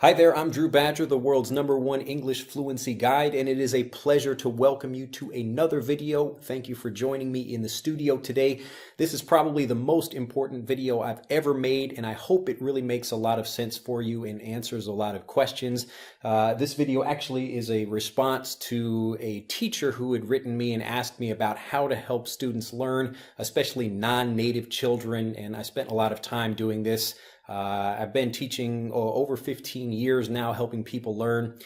Hi there, I'm Drew Badger, the world's #1 English fluency guide, and it is a pleasure to welcome you to another video. Thank you for joining me in the studio today. This is probably the most important video I've ever made, and I hope it really makes a lot of sense for you and answers a lot of questions. This video actually is a response to a teacher who had written me and asked me about how to help students learn, especially non-native children, and I spent a lot of time doing this. I've been teaching over 15 years now, helping people learn.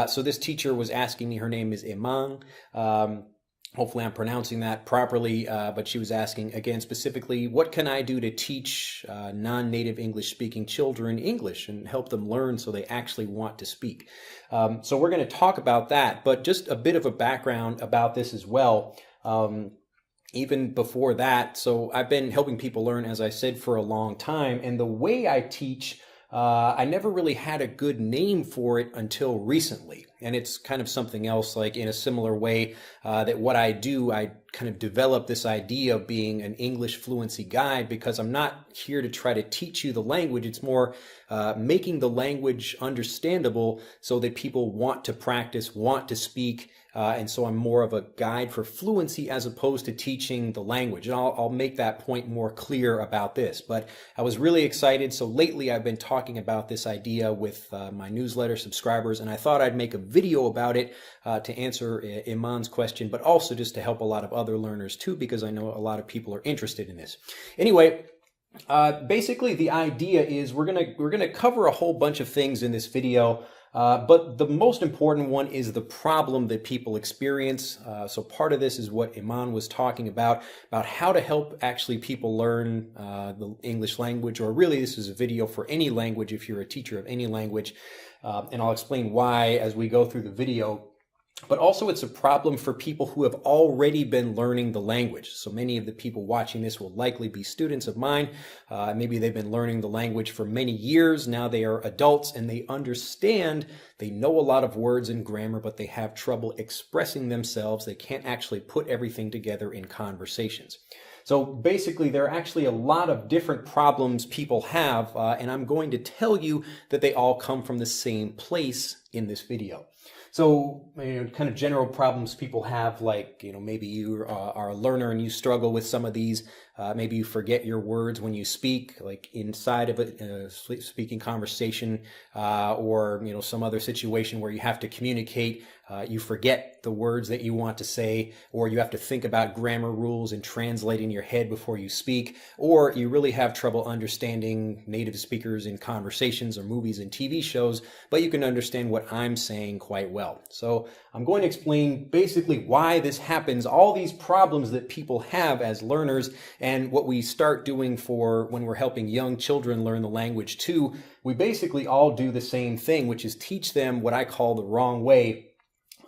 So this teacher was asking me, her name is Iman. Hopefully I'm pronouncing that properly, but she was asking, again, specifically, what can I do to teach non-native English-speaking children English and help them learn so they actually want to speak? So we're going to talk about that, but just a bit of a background about this as well. Even before that, so I've been helping people learn, as I said, for a long time. And the way I teach, I never really had a good name for it until recently. And it's kind of something else, like in a similar way that what I do, I kind of developed this idea of being an English fluency guide because I'm not here to try to teach you the language. It's more making the language understandable so that people want to practice, want to speak. And so I'm more of a guide for fluency as opposed to teaching the language. And I'll make that point more clear about this. But I was really excited. So lately I've been talking about this idea with my newsletter subscribers, and I thought I'd make a video about it to answer Iman's question, but also just to help a lot of other learners too, because I know a lot of people are interested in this. Anyway, basically the idea is we're gonna cover a whole bunch of things in this video. But the most important one is the problem that people experience. So part of this is what Iman was talking about how to help actually people learn the English language, or really this is a video for any language if you're a teacher of any language. And I'll explain why as we go through the video. But also it's a problem for people who have already been learning the language. So many of the people watching this will likely be students of mine. Maybe they've been learning the language for many years. Now they are adults and they understand, they know a lot of words and grammar, but they have trouble expressing themselves. They can't actually put everything together in conversations. So basically, there are actually a lot of different problems people have, and I'm going to tell you that they all come from the same place in this video. So, kind of general problems people have, like, maybe you are a learner and you struggle with some of these. Maybe you forget your words when you speak, like inside of a speaking conversation, or, some other situation where you have to communicate. You forget the words that you want to say, or you have to think about grammar rules and translate in your head before you speak, or you really have trouble understanding native speakers in conversations or movies and TV shows, but you can understand what I'm saying quite well. So I'm going to explain basically why this happens, all these problems that people have as learners, and what we start doing for when we're helping young children learn the language too. We basically all do the same thing, which is teach them what I call the wrong way.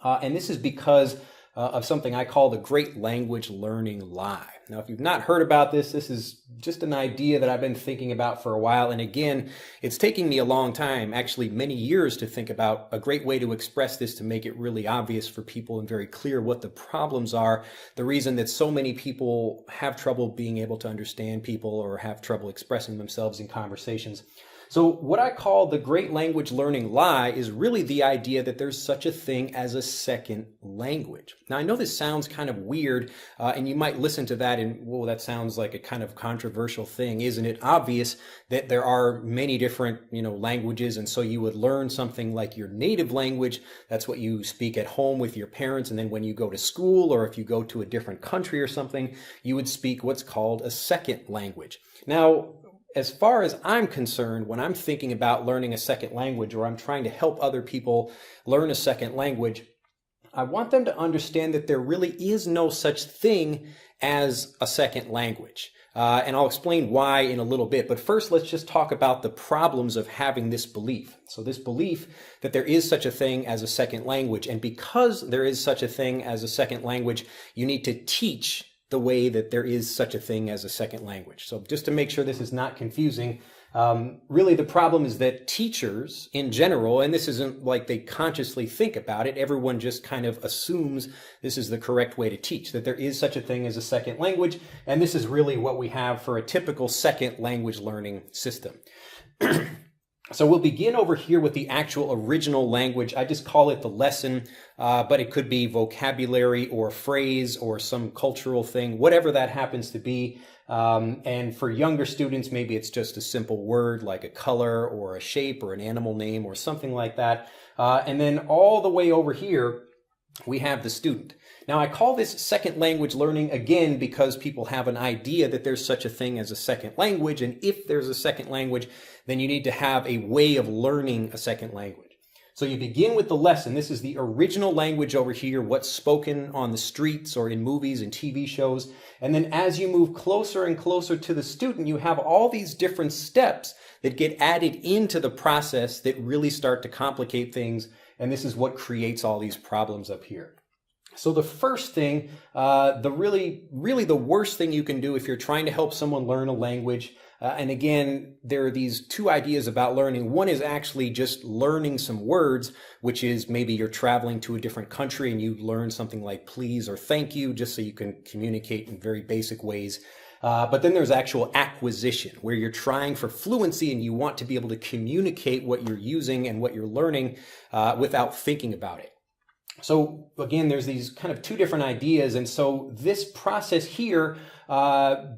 And this is because of something I call the great language learning lie. Now, if you've not heard about this, this is just an idea that I've been thinking about for a while. And again, it's taking me a long time, actually many years, to think about a great way to express this to make it really obvious for people and very clear what the problems are. The reason that so many people have trouble being able to understand people or have trouble expressing themselves in conversations. So what I call the great language learning lie is really the idea that there's such a thing as a second language. Now, I know this sounds kind of weird, and you might listen to that and, whoa, that sounds like a kind of controversial thing. Isn't it obvious that there are many different, languages, and so you would learn something like your native language. That's what you speak at home with your parents, and then when you go to school or if you go to a different country or something, you would speak what's called a second language. Now, as far as I'm concerned, when I'm thinking about learning a second language, or I'm trying to help other people learn a second language, I want them to understand that there really is no such thing as a second language. And I'll explain why in a little bit. But first, let's just talk about the problems of having this belief. So this belief that there is such a thing as a second language. And because there is such a thing as a second language, you need to teach the way that there is such a thing as a second language. So just to make sure this is not confusing, really the problem is that teachers in general, and this isn't like they consciously think about it, everyone just kind of assumes this is the correct way to teach, that there is such a thing as a second language, and this is really what we have for a typical second language learning system. So we'll begin over here with the actual original language. I just call it the lesson, but it could be vocabulary or phrase or some cultural thing, whatever that happens to be. And for younger students, maybe it's just a simple word like a color or a shape or an animal name or something like that. And then all the way over here, we have the student. Now, I call this second language learning again because people have an idea that there's such a thing as a second language. And if there's a second language, then you need to have a way of learning a second language. So you begin with the lesson. This is the original language over here, what's spoken on the streets or in movies and TV shows. And then as you move closer and closer to the student, you have all these different steps that get added into the process that really start to complicate things. And this is what creates all these problems up here. So the first thing, really the worst thing you can do if you're trying to help someone learn a language, and again, there are these two ideas about learning. One is actually just learning some words, which is maybe you're traveling to a different country and you learn something like please or thank you, just so you can communicate in very basic ways. But then there's actual acquisition, where you're trying for fluency and you want to be able to communicate what you're using and what you're learning without thinking about it. So again, there's these kind of two different ideas. And so this process here,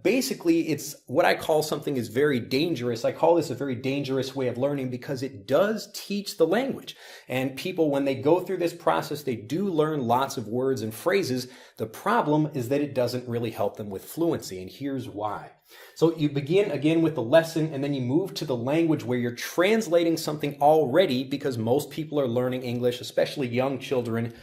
basically it's what I call something is very dangerous. I call this a very dangerous way of learning because it does teach the language. And people, when they go through this process, they do learn lots of words and phrases. The problem is that it doesn't really help them with fluency. And here's why. So you begin again with the lesson and then you move to the language where you're translating something already, because most people are learning English, especially young children,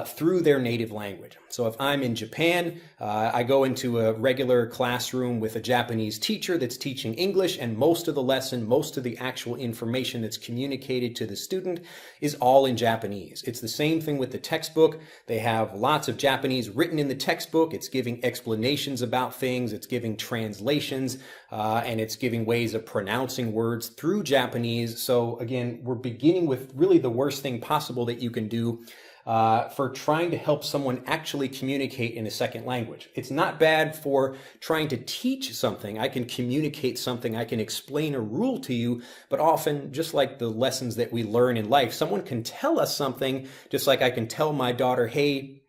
through their native language. So if I'm in Japan, I go into a regular classroom with a Japanese teacher that's teaching English, and most of the lesson, most of the actual information that's communicated to the student is all in Japanese. It's the same thing with the textbook. They have lots of Japanese written in the textbook. It's giving explanations about things. It's giving translations, and it's giving ways of pronouncing words through Japanese. So again, we're beginning with really the worst thing possible that you can do for trying to help someone actually communicate in a second language. It's not bad for trying to teach something. I can communicate something. I can explain a rule to you, but often, just like the lessons that we learn in life, someone can tell us something, just like I can tell my daughter, hey,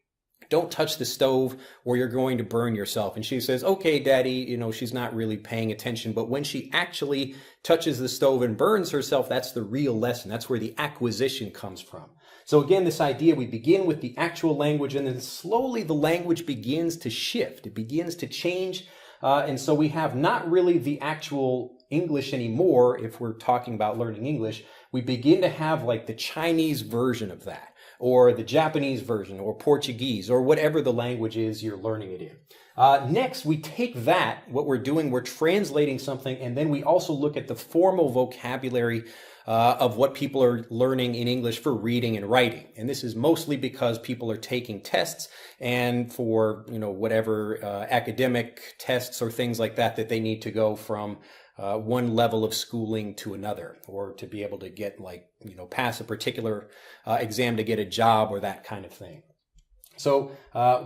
don't touch the stove or you're going to burn yourself. And she says, okay, Daddy, she's not really paying attention. But when she actually touches the stove and burns herself, that's the real lesson. That's where the acquisition comes from. So again, this idea, we begin with the actual language and then slowly the language begins to shift. It begins to change. And so we have not really the actual English anymore. If we're talking about learning English, we begin to have like the Chinese version of that, or the Japanese version, or Portuguese, or whatever the language is you're learning it in. Next, we take that, what we're doing, we're translating something, and then we also look at the formal vocabulary of what people are learning in English for reading and writing. And this is mostly because people are taking tests, and for, whatever academic tests or things like that, that they need to go from one level of schooling to another, or to be able to get pass a particular exam to get a job or that kind of thing. So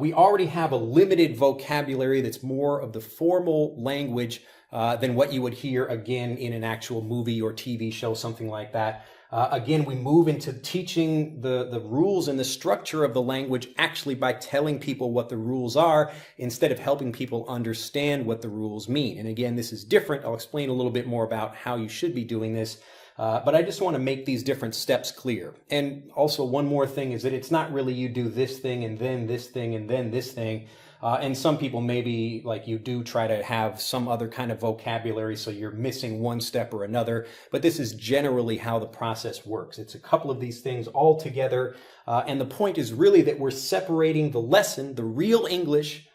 we already have a limited vocabulary that's more of the formal language than what you would hear again in an actual movie or TV show, something like that. Again, we move into teaching the rules and the structure of the language actually by telling people what the rules are instead of helping people understand what the rules mean. And again, this is different. I'll explain a little bit more about how you should be doing this. But I just want to make these different steps clear. And also one more thing is that it's not really you do this thing and then this thing and then this thing. And some people maybe like you do try to have some other kind of vocabulary, so you're missing one step or another. But this is generally how the process works. It's a couple of these things all together. And the point is really that we're separating the lesson, the real English,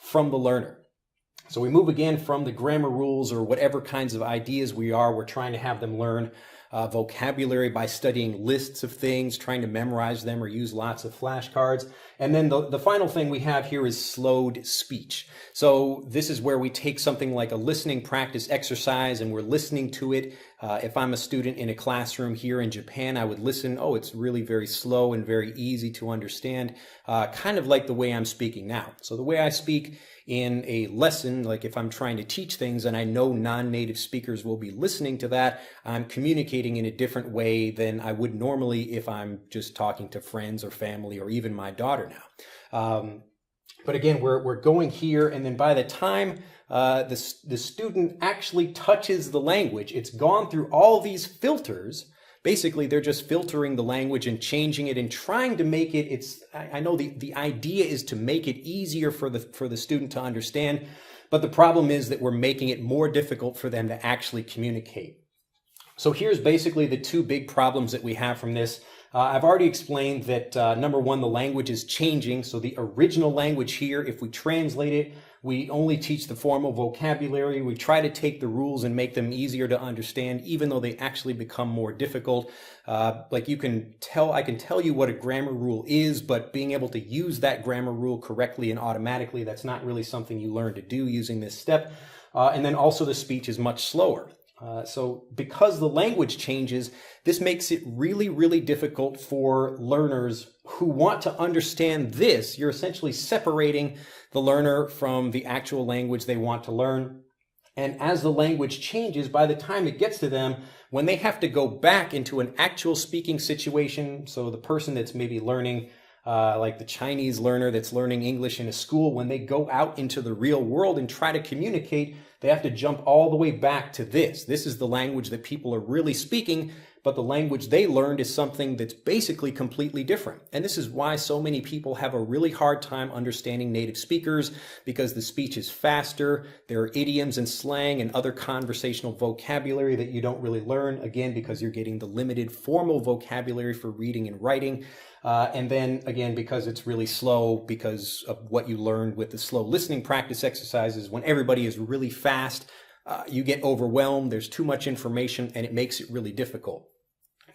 from the learner. So we move again from the grammar rules or whatever kinds of ideas we're trying to have them learn vocabulary by studying lists of things, trying to memorize them or use lots of flashcards. And then the final thing we have here is slowed speech. So this is where we take something like a listening practice exercise and we're listening to it. If I'm a student in a classroom here in Japan, I would listen. Oh, it's really very slow and very easy to understand, kind of like the way I'm speaking now. So the way I speak in a lesson, like if I'm trying to teach things and I know non-native speakers will be listening to that, I'm communicating communicating in a different way than I would normally if I'm just talking to friends or family or even my daughter now. But again, we're going here, and then by the time the student actually touches the language, it's gone through all these filters. Basically, they're just filtering the language and changing it and trying to make it, I know the idea is to make it easier for the student to understand, but the problem is that we're making it more difficult for them to actually communicate. So here's basically the two big problems that we have from this. I've already explained that number one, the language is changing. So the original language here, if we translate it, we only teach the formal vocabulary. We try to take the rules and make them easier to understand, even though they actually become more difficult. Like I can tell you what a grammar rule is, but being able to use that grammar rule correctly and automatically, that's not really something you learn to do using this step. And then also the speech is much slower. So because the language changes, this makes it really, really difficult for learners who want to understand this. You're essentially separating the learner from the actual language they want to learn. And as the language changes, by the time it gets to them, when they have to go back into an actual speaking situation, so the person that's maybe learning like the Chinese learner that's learning English in a school, when they go out into the real world and try to communicate, they have to jump all the way back to this. This is the language that people are really speaking, but the language they learned is something that's basically completely different. And this is why so many people have a really hard time understanding native speakers, because the speech is faster. There are idioms and slang and other conversational vocabulary that you don't really learn, again, because you're getting the limited formal vocabulary for reading and writing. And then again, because it's really slow, because of what you learned with the slow listening practice exercises, when everybody is really fast, you get overwhelmed, there's too much information, and it makes it really difficult.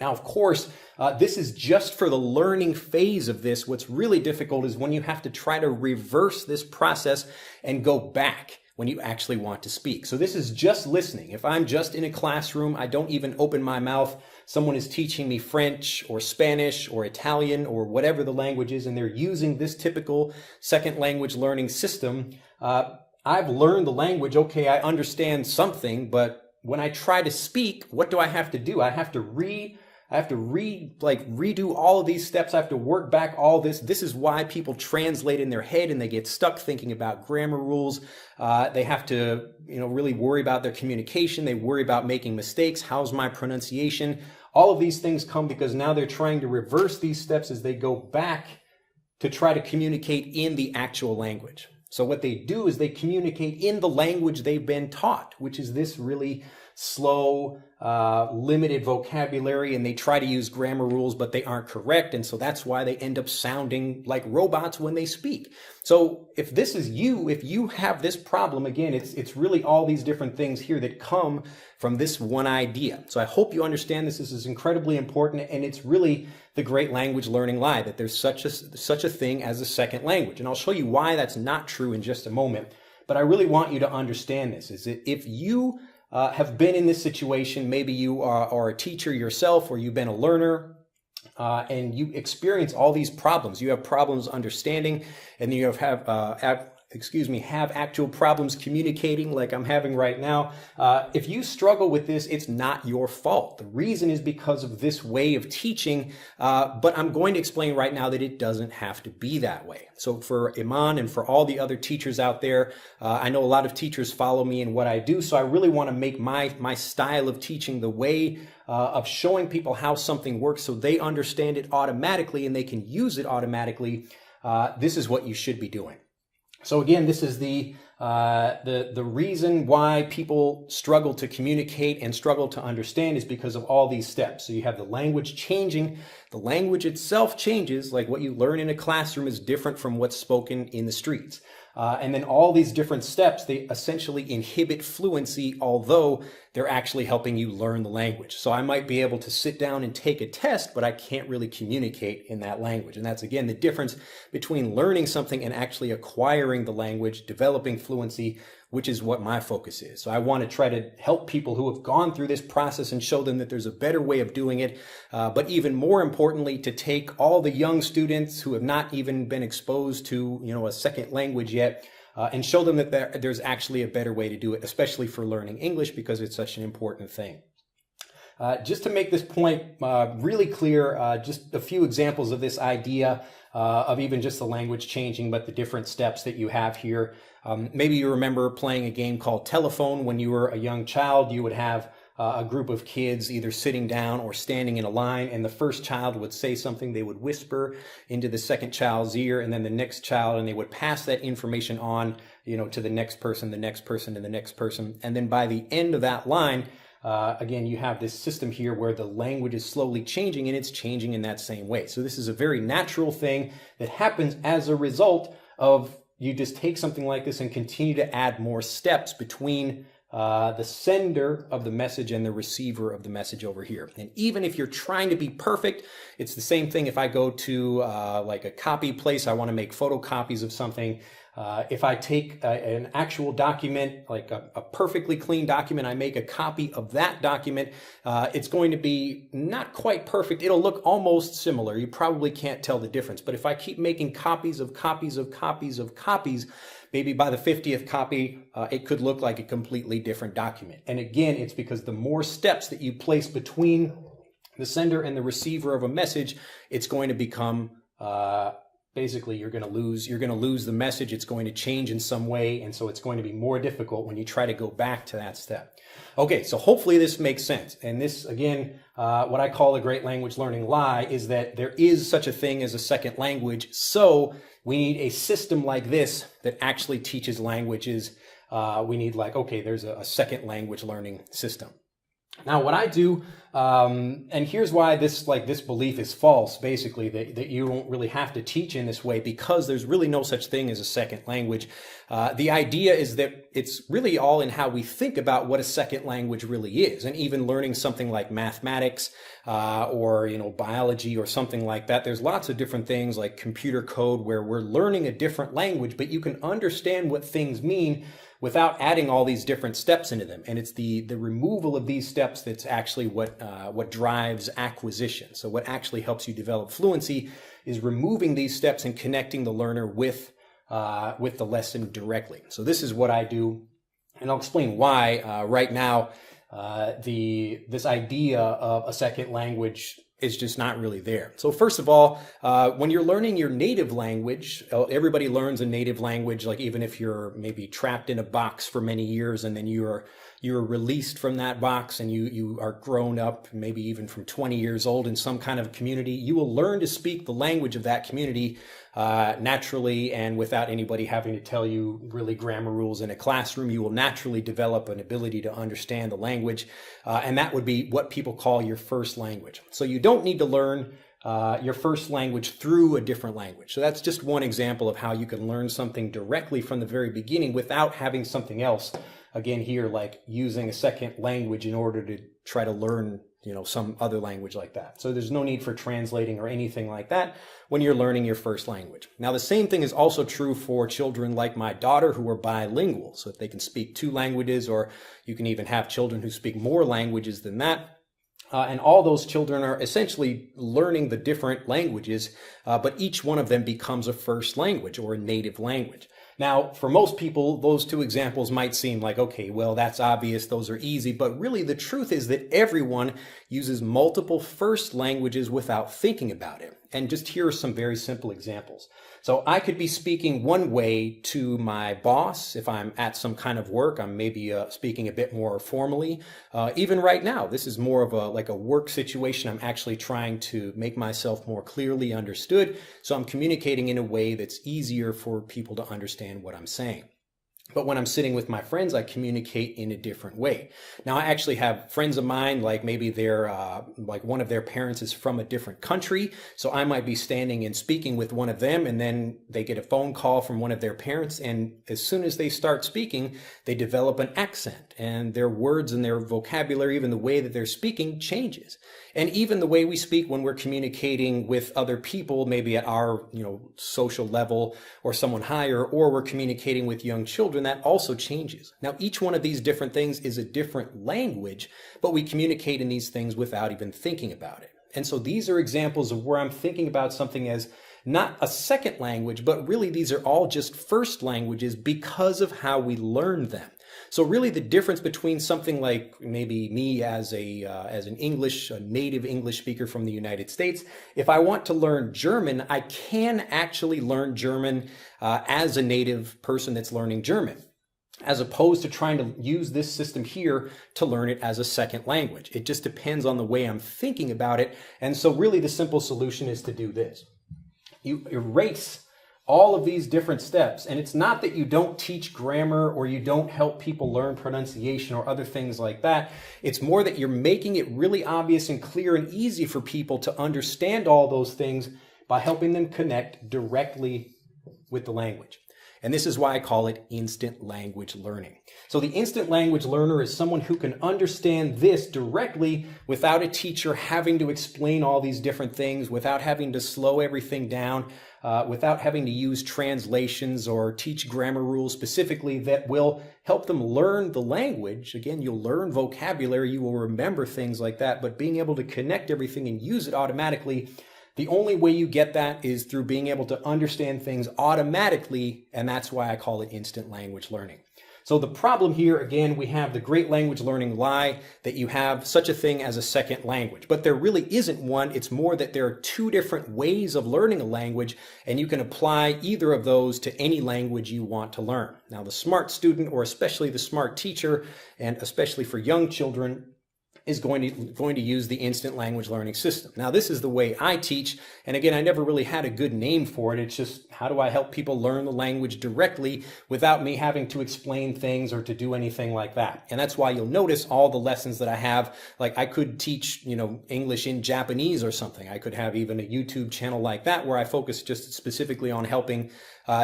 Now, of course, this is just for the learning phase of this. What's really difficult is when you have to try to reverse this process and go back when you actually want to speak. So this is just listening. If I'm just in a classroom, I don't even open my mouth. Someone is teaching me French or Spanish or Italian or whatever the language is, and they're using this typical second language learning system. I've learned the language. Okay, I understand something, but when I try to speak, what do I have to do? I have to redo all of these steps. I have to work back all this. This is why people translate in their head and they get stuck thinking about grammar rules. They have to, really worry about their communication. They worry about making mistakes. How's my pronunciation? All of these things come because now they're trying to reverse these steps as they go back to try to communicate in the actual language. So what they do is they communicate in the language they've been taught, which is this really slow, limited vocabulary, and they try to use grammar rules, but they aren't correct. And so that's why they end up sounding like robots when they speak. So if this is you, if you have this problem, again, it's really all these different things here that come from this one idea. So I hope you understand this. This is incredibly important, and it's really the great language learning lie, that there's such a thing as a second language. And I'll show you why that's not true in just a moment. But I really want you to understand this, is that if you have been in this situation, maybe you are a teacher yourself, or you've been a learner, and you experience all these problems. You have problems understanding, and you have actual problems communicating like I'm having right now. If you struggle with this, it's not your fault. The reason is because of this way of teaching, but I'm going to explain right now that it doesn't have to be that way. So for Iman and for all the other teachers out there, I know a lot of teachers follow me in what I do, so I really want to make my style of teaching the way of showing people how something works so they understand it automatically and they can use it automatically. This is what you should be doing. So again, this is the reason why people struggle to communicate and struggle to understand is because of all these steps. So you have the language changing. The language itself changes, like what you learn in a classroom is different from what's spoken in the streets. And then all these different steps, they essentially inhibit fluency, although they're actually helping you learn the language. So I might be able to sit down and take a test, but I can't really communicate in that language. And that's, again, the difference between learning something and actually acquiring the language, developing fluency, which is what my focus is. So I want to try to help people who have gone through this process and show them that there's a better way of doing it. But even more importantly, to take all the young students who have not even been exposed to, a second language yet, and show them that there's actually a better way to do it, especially for learning English, because it's such an important thing. Just to make this point really clear, just a few examples of this idea of even just the language changing, but the different steps that you have here. Maybe you remember playing a game called Telephone when you were a young child. You would have a group of kids either sitting down or standing in a line, and the first child would say something. They would whisper into the second child's ear, and then the next child, and they would pass that information on, to the next person, the next person, and the next person. And then by the end of that line, again, you have this system here where the language is slowly changing, and it's changing in that same way. So this is a very natural thing that happens as a result of you just take something like this and continue to add more steps between the sender of the message and the receiver of the message over here. And even if you're trying to be perfect, it's the same thing. If I go to like a copy place, I want to make photocopies of something. If I take an actual document, like a perfectly clean document, I make a copy of that document, it's going to be not quite perfect. It'll look almost similar. You probably can't tell the difference. But if I keep making copies of copies of copies of copies, maybe by the 50th copy, it could look like a completely different document. And again, it's because the more steps that you place between the sender and the receiver of a message, it's going to become basically you're going to lose the message. It's going to change in some way, and so it's going to be more difficult when you try to go back to that step. Okay, so hopefully this makes sense. And this, again, what I call a great language learning lie is that there is such a thing as a second language. So we need a system like this that actually teaches languages. We need there's a second language learning system. Now, what I do, and here's why this belief is false, basically, that you don't really have to teach in this way, because there's really no such thing as a second language. The idea is that it's really all in how we think about what a second language really is. And even learning something like mathematics or biology or something like that, there's lots of different things like computer code where we're learning a different language, but you can understand what things mean without adding all these different steps into them. And it's the removal of these steps that's actually what drives acquisition. So what actually helps you develop fluency is removing these steps and connecting the learner with the lesson directly. So this is what I do, and I'll explain why right now this idea of a second language is just not really there. So first of all, when you're learning your native language, everybody learns a native language, like even if you're maybe trapped in a box for many years and then you're released from that box and you are grown up, maybe even from 20 years old in some kind of community, you will learn to speak the language of that community naturally and without anybody having to tell you really grammar rules in a classroom. You will naturally develop an ability to understand the language, and that would be what people call your first language. So you don't need to learn your first language through a different language. So that's just one example of how you can learn something directly from the very beginning without having something else, again here, like using a second language in order to try to learn some other language like that. So there's no need for translating or anything like that when you're learning your first language. Now, the same thing is also true for children like my daughter who are bilingual. So if they can speak 2 languages, or you can even have children who speak more languages than that. And all those children are essentially learning the different languages, but each one of them becomes a first language or a native language. Now, for most people, those 2 examples might seem like, okay, well, that's obvious, those are easy, but really the truth is that everyone uses multiple first languages without thinking about it. And just here are some very simple examples. So I could be speaking one way to my boss if I'm at some kind of work. I'm maybe speaking a bit more formally. Even right now, this is more of a work situation. I'm actually trying to make myself more clearly understood. So I'm communicating in a way that's easier for people to understand what I'm saying. But when I'm sitting with my friends, I communicate in a different way. Now, I actually have friends of mine, like maybe they're, like one of their parents is from a different country. So I might be standing and speaking with one of them, and then they get a phone call from one of their parents. And as soon as they start speaking, they develop an accent, and their words and their vocabulary, even the way that they're speaking, changes. And even the way we speak when we're communicating with other people, maybe at our, social level or someone higher, or we're communicating with young children, that also changes. Now, each one of these different things is a different language, but we communicate in these things without even thinking about it. And so these are examples of where I'm thinking about something as not a second language, but really these are all just first languages because of how we learn them. So really the difference between something like maybe me as a native English speaker from the United States, if I want to learn German, I can actually learn German as a native person that's learning German, as opposed to trying to use this system here to learn it as a second language. It just depends on the way I'm thinking about it. And so really the simple solution is to do this. You erase all of these different steps. And it's not that you don't teach grammar or you don't help people learn pronunciation or other things like that. It's more that you're making it really obvious and clear and easy for people to understand all those things by helping them connect directly with the language. And this is why I call it instant language learning. So the instant language learner is someone who can understand this directly without a teacher having to explain all these different things, without having to slow everything down, without having to use translations or teach grammar rules specifically that will help them learn the language. Again, you'll learn vocabulary, you will remember things like that, but being able to connect everything and use it automatically, the only way you get that is through being able to understand things automatically, and that's why I call it instant language learning. So the problem here, again, we have the great language learning lie that you have such a thing as a second language, but there really isn't one. It's more that there are two different ways of learning a language, and you can apply either of those to any language you want to learn. Now, the smart student, or especially the smart teacher, and especially for young children, is going to use the instant language learning system. Now, this is the way I teach, and again, I never really had a good name for it. It's just, how do I help people learn the language directly without me having to explain things or to do anything like that? And that's why you'll notice all the lessons that I have, like I could teach, English in Japanese or something. I could have even a YouTube channel like that where I focus just specifically on helping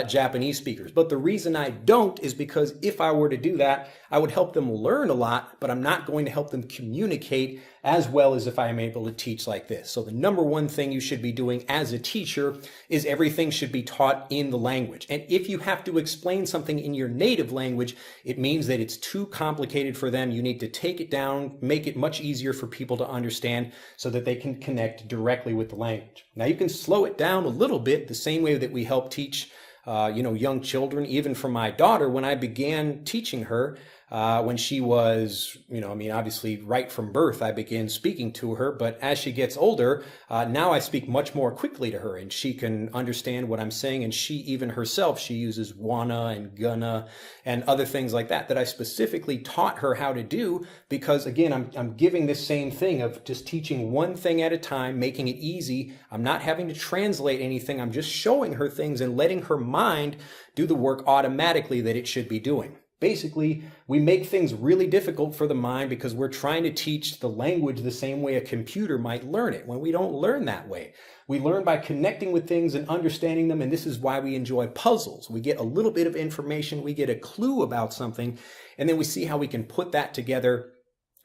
Japanese speakers. But the reason I don't is because if I were to do that, I would help them learn a lot, but I'm not going to help them communicate as well as if I am able to teach like this. So the number one thing you should be doing as a teacher is everything should be taught in the language. And if you have to explain something in your native language, it means that it's too complicated for them. You need to take it down, make it much easier for people to understand so that they can connect directly with the language. Now you can slow it down a little bit the same way that we help teach young children. Even for my daughter, when I began teaching her, when she was, obviously right from birth, I began speaking to her. But as she gets older, now I speak much more quickly to her and she can understand what I'm saying. And she even herself, she uses wanna and gonna and other things like that I specifically taught her how to do because, again, I'm giving this same thing of just teaching one thing at a time, making it easy. I'm not having to translate anything. I'm just showing her things and letting her mind do the work automatically that it should be doing. Basically, we make things really difficult for the mind because we're trying to teach the language the same way a computer might learn it, when we don't learn that way. We learn by connecting with things and understanding them, and this is why we enjoy puzzles. We get a little bit of information, we get a clue about something, and then we see how we can put that together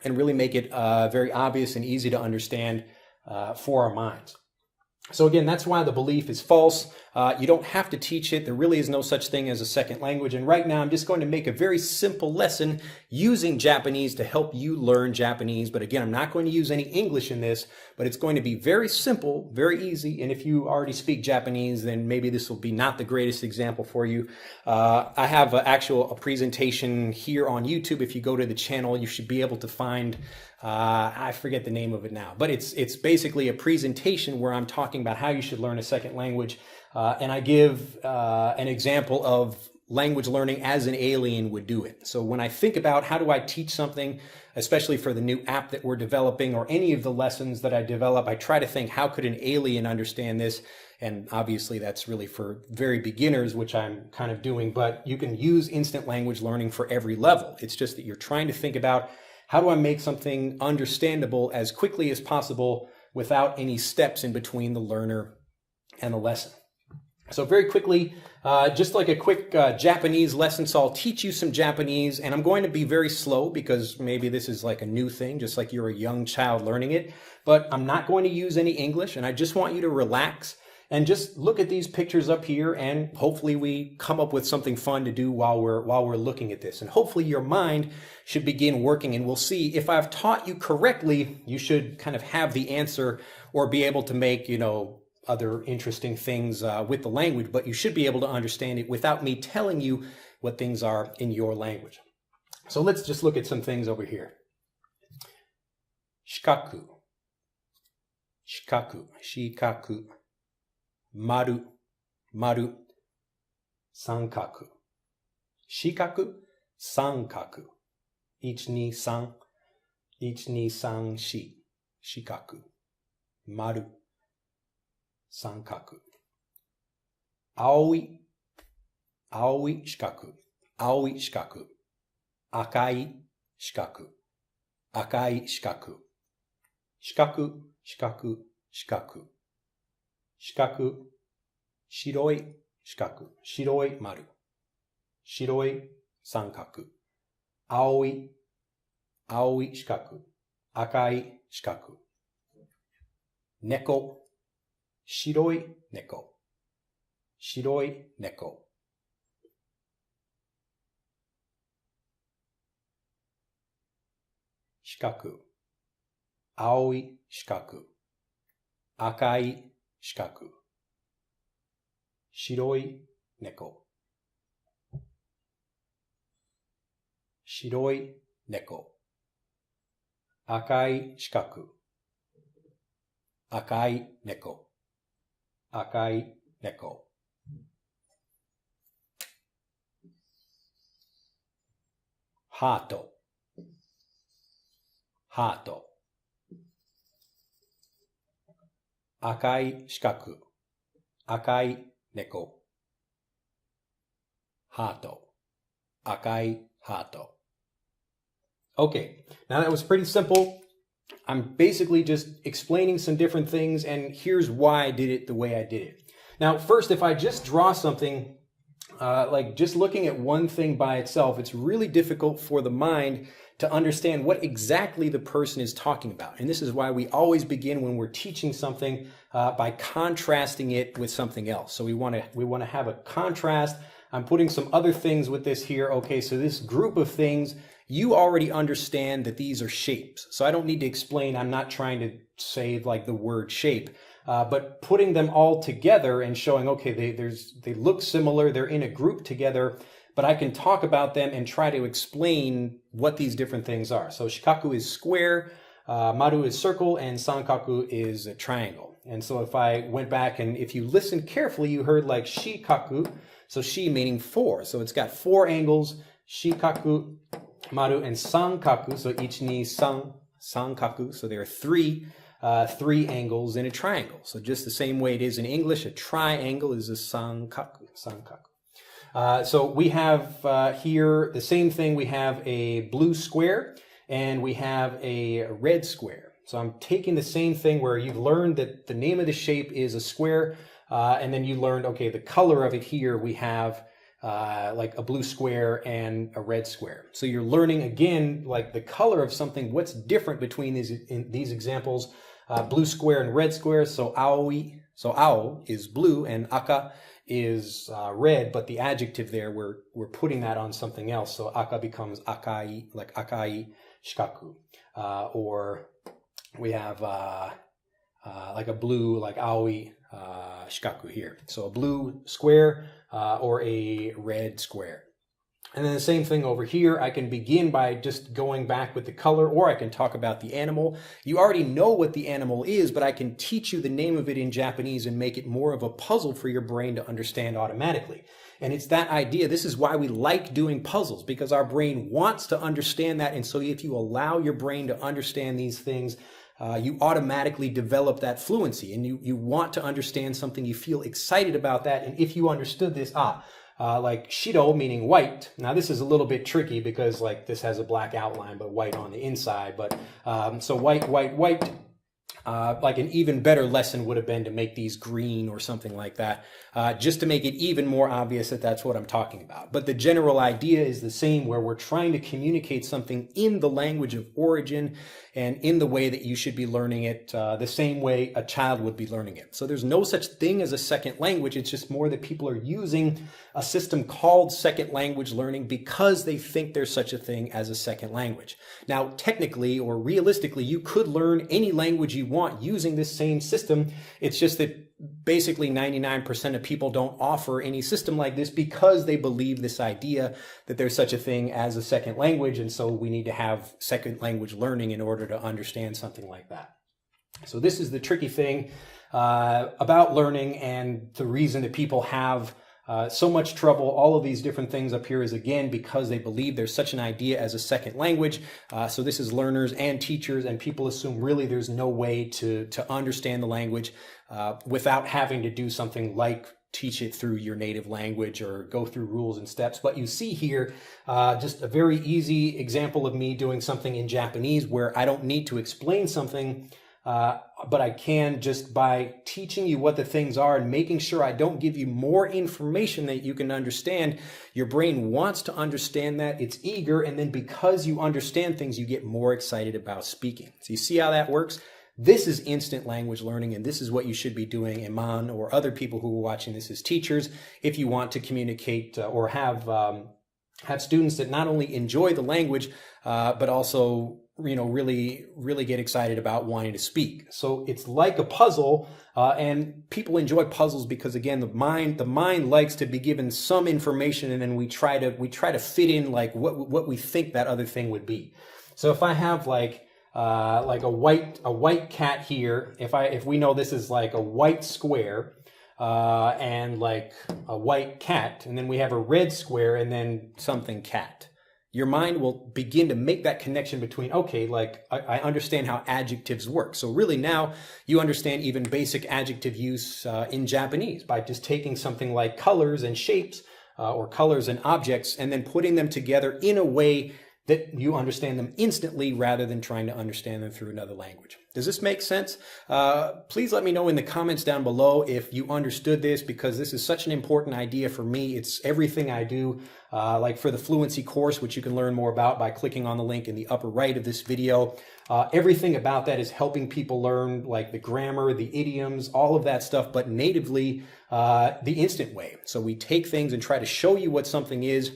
and really make it very obvious and easy to understand for our minds. So again, that's why the belief is false. You don't have to teach it. There really is no such thing as a second language. And right now, I'm just going to make a very simple lesson using Japanese to help you learn Japanese. But again, I'm not going to use any English in this, but it's going to be very simple, very easy. And if you already speak Japanese, then maybe this will be not the greatest example for you. I have a presentation here on YouTube. If you go to the channel, you should be able to find I forget the name of it now, but it's basically a presentation where I'm talking about how you should learn a second language. And I give an example of language learning as an alien would do it. So when I think about how do I teach something, especially for the new app that we're developing or any of the lessons that I develop, I try to think, how could an alien understand this? And obviously that's really for very beginners, which I'm kind of doing, but you can use instant language learning for every level. It's just that you're trying to think about, how do I make something understandable as quickly as possible without any steps in between the learner and the lesson? So very quickly, just like a quick Japanese lesson. So I'll teach you some Japanese, and I'm going to be very slow because maybe this is like a new thing, just like you're a young child learning it. But I'm not going to use any English, and I just want you to relax and just look at these pictures up here, and hopefully we come up with something fun to do while we're looking at this. And hopefully your mind should begin working, and we'll see if I've taught you correctly, you should kind of have the answer or be able to make, other interesting things with the language, but you should be able to understand it without me telling you what things are in your language. So let's just look at some things over here. Shikaku, shikaku, shikaku, maru, maru, sankaku, shikaku, sankaku, ichi, san, shi, shikaku, maru, sankaku, aoi, aoi shikaku, aoi shikaku, akai shikaku, akai shikaku, shikaku, shikaku, shikaku, shikaku, shiroi shikaku, shiroi maru, shiroi sankaku, aoi, aoi shikaku, akai shikaku, neko, shiroi neko, shiroi neko, shikaku, aoi shikaku, akai shikaku, shiroi neko, shiroi neko, akai shikaku, akai neko, akai neko. Hato, hato, akai shikaku, akai neko, hato, akai hato. Okay, now that was pretty simple. I'm basically just explaining some different things, and here's why I did it the way I did it. Now, first, if I just draw something, like just looking at one thing by itself, it's really difficult for the mind to understand what exactly the person is talking about. And this is why we always begin when we're teaching something by contrasting it with something else. So we want to have a contrast. I'm putting some other things with this here. Okay, so this group of things, you already understand that these are shapes. So I don't need to explain. I'm not trying to say like the word shape, but putting them all together and showing, okay, they look similar. They're in a group together, but I can talk about them and try to explain what these different things are. So shikaku is square, maru is circle, and sankaku is a triangle. And so if I went back and if you listen carefully, you heard like shikaku. So shi meaning four. So it's got four angles, shikaku, maru, and sankaku. So ichi, ni, san, sankaku. So there are three angles in a triangle. So just the same way it is in English, a triangle is a sankaku. So we have here the same thing. We have a blue square and we have a red square. So I'm taking the same thing where you've learned that the name of the shape is a square, and then you learned, okay, the color of it here, we have like a blue square and a red square. So you're learning again, like the color of something, what's different between these examples, blue square and red square. So aoi, so ao is blue and aka is red, but the adjective there, we're putting that on something else. So aka becomes akai, like akai shikaku, or we have like a blue, like aoi shikaku here. So a blue square or a red square. And then the same thing over here, I can begin by just going back with the color, or I can talk about the animal. You already know what the animal is, but I can teach you the name of it in Japanese and make it more of a puzzle for your brain to understand automatically. And it's that idea. This is why we like doing puzzles, because our brain wants to understand that. And so if you allow your brain to understand these things, you automatically develop that fluency, and you want to understand something. You feel excited about that. And if you understood this, like shiro meaning white. Now this is a little bit tricky because like this has a black outline, but white on the inside. But so white. Like an even better lesson would have been to make these green or something like that, just to make it even more obvious that that's what I'm talking about. But the general idea is the same, where we're trying to communicate something in the language of origin and in the way that you should be learning it, the same way a child would be learning it. So there's no such thing as a second language. It's just more that people are using a system called second language learning because they think there's such a thing as a second language. Now, technically or realistically, you could learn any language you want using this same system. It's just that basically 99% of people don't offer any system like this because they believe this idea that there's such a thing as a second language, and so we need to have second language learning in order to understand something like that. So this is the tricky thing about learning, and the reason that people have so much trouble. All of these different things up here is, again, because they believe there's such an idea as a second language. So this is learners and teachers, and people assume really there's no way to understand the language without having to do something like teach it through your native language or go through rules and steps. But you see here just a very easy example of me doing something in Japanese where I don't need to explain something, but I can just by teaching you what the things are and making sure I don't give you more information that you can understand. Your brain wants to understand that, it's eager, and then because you understand things, you get more excited about speaking. So you see how that works? This is instant language learning, and this is what you should be doing, Iman, or other people who are watching this as teachers, if you want to communicate or have students that not only enjoy the language, but also really get excited about wanting to speak. So it's like a puzzle, and people enjoy puzzles because, again, the mind likes to be given some information, and then we try to fit in like what we think that other thing would be. So if I have like a white cat here, if we know this is like a white square and like a white cat, and then we have a red square and then something cat, your mind will begin to make that connection between, okay, like I understand how adjectives work. So really now you understand even basic adjective use in Japanese by just taking something like colors and shapes or colors and objects and then putting them together in a way that you understand them instantly rather than trying to understand them through another language. Does this make sense? Please let me know in the comments down below if you understood this, because this is such an important idea for me. It's everything I do, like for the fluency course, which you can learn more about by clicking on the link in the upper right of this video. Everything about that is helping people learn like the grammar, the idioms, all of that stuff, but natively the instant way. So we take things and try to show you what something is.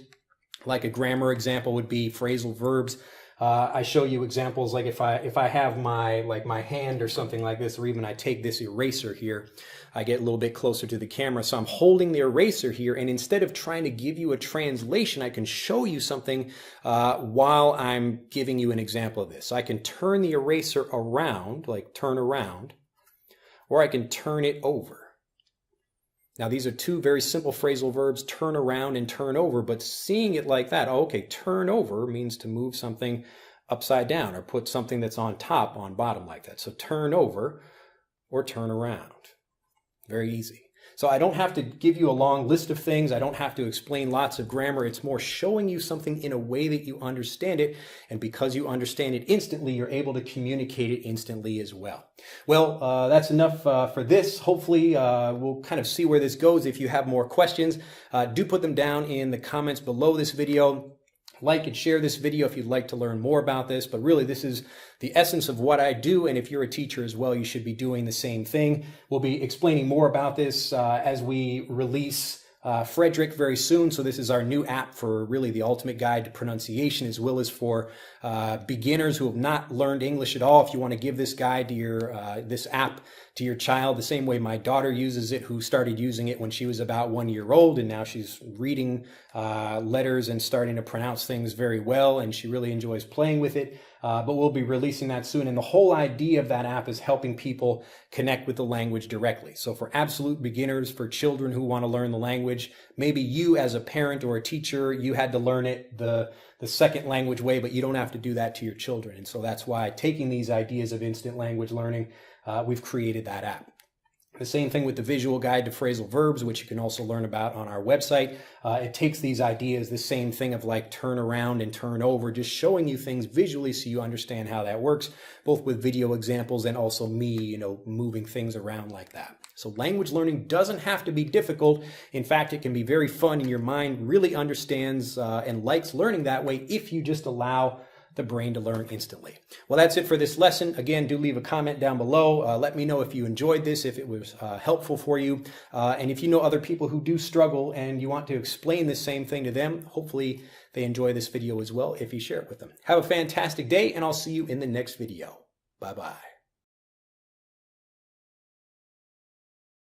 Like a grammar example would be phrasal verbs. I show you examples like if I have my hand or something like this, or even I take this eraser here, I get a little bit closer to the camera. So I'm holding the eraser here, and instead of trying to give you a translation, I can show you something while I'm giving you an example of this. So I can turn the eraser around, like turn around, or I can turn it over. Now, these are two very simple phrasal verbs, turn around and turn over, but seeing it like that, oh, okay, turn over means to move something upside down or put something that's on top on bottom like that. So turn over or turn around. Very easy. So I don't have to give you a long list of things. I don't have to explain lots of grammar. It's more showing you something in a way that you understand it. And because you understand it instantly, you're able to communicate it instantly as well. Well, that's enough for this. Hopefully, we'll kind of see where this goes. If you have more questions, do put them down in the comments below this video. Like and share this video if you'd like to learn more about this, but really this is the essence of what I do, and if you're a teacher as well, you should be doing the same thing. We'll be explaining more about this as we release Frederick very soon. So this is our new app for really the ultimate guide to pronunciation, as well as for beginners who have not learned English at all. If you want to give this guide to your this app to your child, the same way my daughter uses it, who started using it when she was about 1 year old, and now she's reading letters and starting to pronounce things very well, and she really enjoys playing with it. But we'll be releasing that soon. And the whole idea of that app is helping people connect with the language directly. So for absolute beginners, for children who want to learn the language, maybe you as a parent or a teacher, you had to learn it the second language way, but you don't have to do that to your children. And so that's why, taking these ideas of instant language learning, we've created that app. The same thing with the visual guide to phrasal verbs, which you can also learn about on our website. It takes these ideas, the same thing of like turn around and turn over, just showing you things visually so you understand how that works, both with video examples and also me, moving things around like that. So language learning doesn't have to be difficult. In fact, it can be very fun, and your mind really understands and likes learning that way if you just allow the brain to learn instantly. Well, that's it for this lesson. Again, do leave a comment down below. Let me know if you enjoyed this, if it was helpful for you. And if you know other people who do struggle and you want to explain the same thing to them, hopefully they enjoy this video as well if you share it with them. Have a fantastic day, and I'll see you in the next video. Bye-bye.